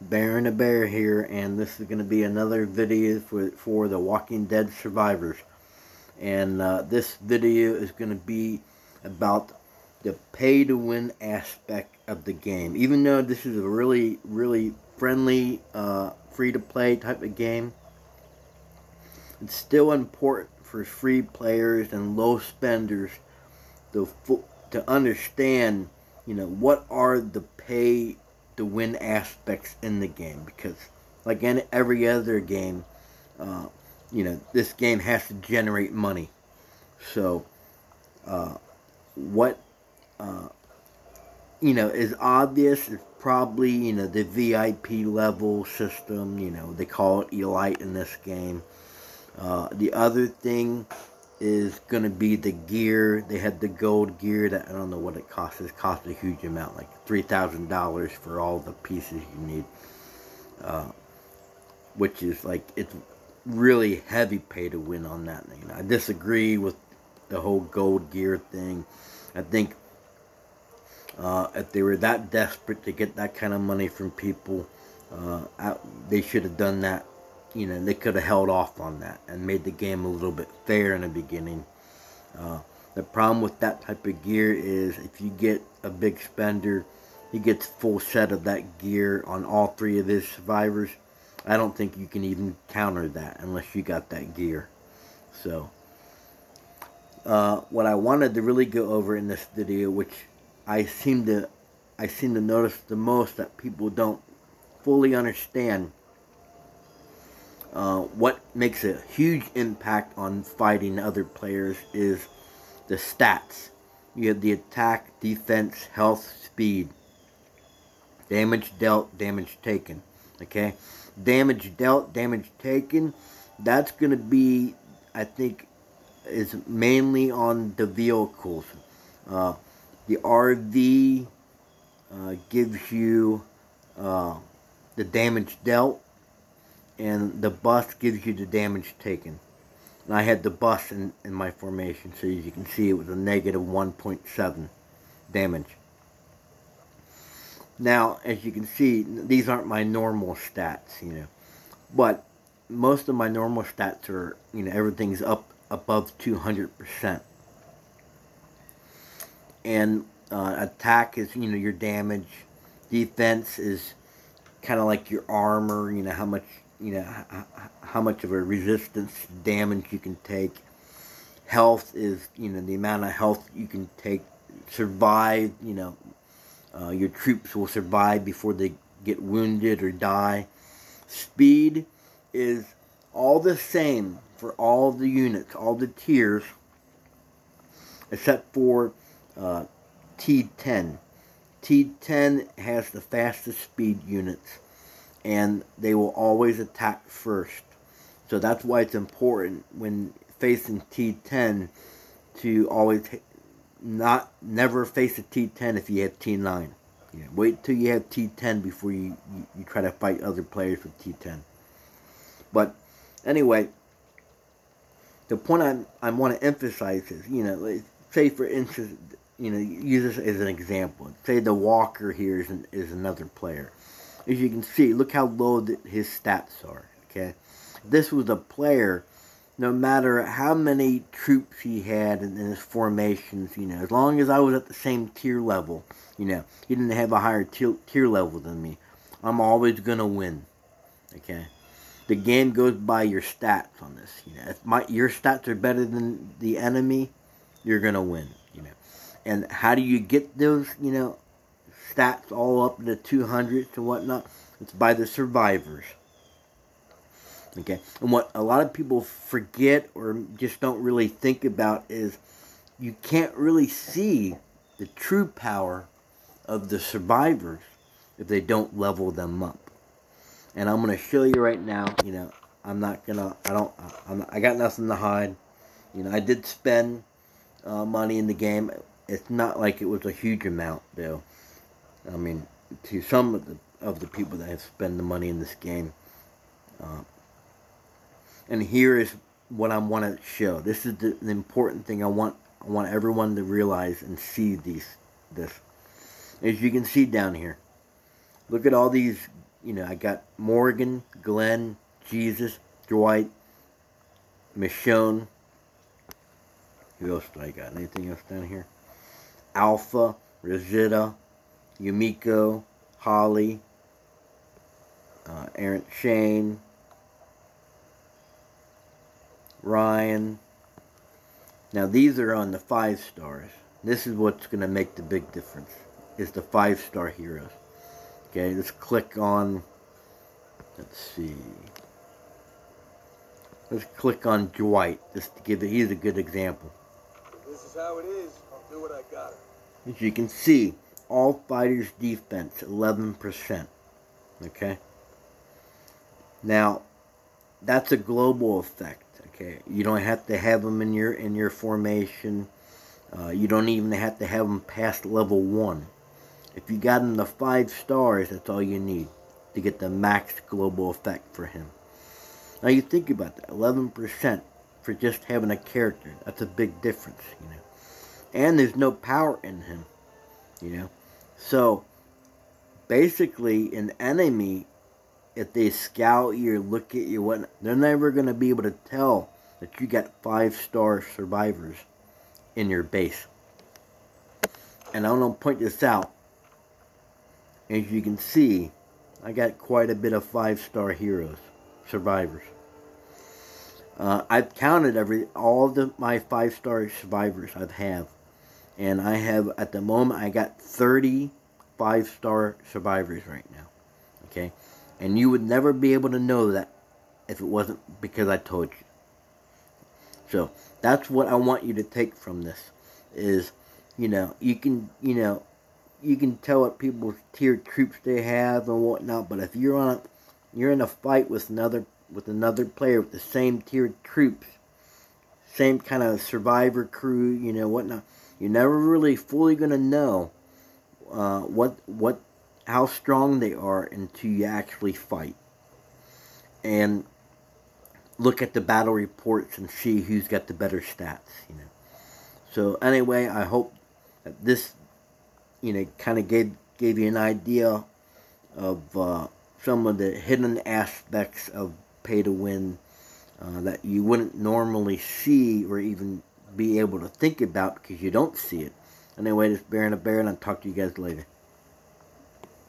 Bear and a Bear here, and this is going to be another video for the Walking Dead survivors. And this video is going to be about the pay-to-win aspect of the game. Even though this is a really, really friendly, free-to-play type of game, it's still important for free players and low spenders to understand, what are the pay-to-win aspects in the game. Because, like in every other game, this game has to generate money. So, what is obvious is probably, the VIP level system. They call it Elite in this game. The other thing is going to be the gear. They had the gold gear that, I don't know what it costs. It costs a huge amount, like $3,000 for all the pieces you need. Which is like, it's really heavy pay to win on that. I disagree with the whole gold gear thing. I think if they were that desperate to get that kind of money from people, they should have done that. They could have held off on that and made the game a little bit fair in the beginning. The problem with that type of gear is if you get a big spender, he gets a full set of that gear on all three of his survivors. I don't think you can even counter that unless you got that gear. So, what I wanted to really go over in this video, which I seem to notice the most that people don't fully understand, what makes a huge impact on fighting other players is the stats. You have the attack, defense, health, speed, damage dealt, damage taken. Okay, damage dealt, damage taken, that's going to be, I think, is mainly on the vehicles. The RV gives you the damage dealt, and the bus gives you the damage taken. And I had the bus in my formation, so as you can see, it was a negative 1.7 damage. Now, as you can see, these aren't my normal stats, but most of my normal stats are, everything's up above 200%. And attack is, your damage. Defense is kind of like your armor, how much, how much of a resistance damage you can take. Health is, the amount of health you can take. Survive, your troops will survive before they get wounded or die. Speed is all the same for all the units, all the tiers, except for T10. T10 has the fastest speed units, and they will always attack first. So that's why it's important when facing T10 to always never face a T10 if you have T9. Wait till you have T10 before you try to fight other players with T10. But anyway, the point I want to emphasize is, say for instance, use this as an example. Say the Walker here is another player. As you can see, look how low his stats are. Okay, this was a player. No matter how many troops he had in his formations, as long as I was at the same tier level, he didn't have a higher tier level than me, I'm always going to win. Okay? The game goes by your stats on this. If your stats are better than the enemy, you're going to win. And how do you get those, stats all up in the 200s and whatnot? It's by the survivors. Okay, and what a lot of people forget or just don't really think about is you can't really see the true power of the survivors if they don't level them up. And I'm going to show you right now, I got nothing to hide. I did spend money in the game. It's not like it was a huge amount, though. I mean, to some of the people that have spent the money in this game. And here is what I want to show. This is the important thing I want everyone to realize and see this. As you can see down here, look at all these, I got Morgan, Glenn, Jesus, Dwight, Michonne. Who else do I got? Anything else down here? Alpha, Rosita, Yumiko, Holly, Aaron Shane, Ryan. Now these are on the 5 stars. This is what's going to make the big difference, is the 5-star heroes. Okay, let's click on, let's see. Let's click on Dwight, just to give it, he's a good example. This is how it is. I'll do what I got. As you can see, all fighters defense 11%. Okay. Now, that's a global effect. Okay, you don't have to have them in your formation. You don't even have to have them past level 1. If you got him to 5 stars, that's all you need to get the max global effect for him. Now you think about that, 11% for just having a character. That's a big difference, And there's no power in him, So, basically, an enemy, if they scout you or look at you, whatnot, they're never going to be able to tell that you got 5-star survivors in your base. And I want to point this out. As you can see, I got quite a bit of 5-star heroes, survivors. I've counted all of my 5-star survivors I've have. And I have, at the moment, I got 30 5-star survivors right now. Okay? And you would never be able to know that if it wasn't because I told you. So, that's what I want you to take from this. Is, you can tell what people's tiered troops they have and whatnot, but if you're in a fight with another player with the same tiered troops, same kind of survivor crew, whatnot, you're never really fully gonna know how strong they are until you actually fight and look at the battle reports and see who's got the better stats. So anyway, I hope that this kind of gave you an idea of some of the hidden aspects of pay to win that you wouldn't normally see or even be able to think about because you don't see it. Anyway, this is Bear and a Bear, and I'll talk to you guys later.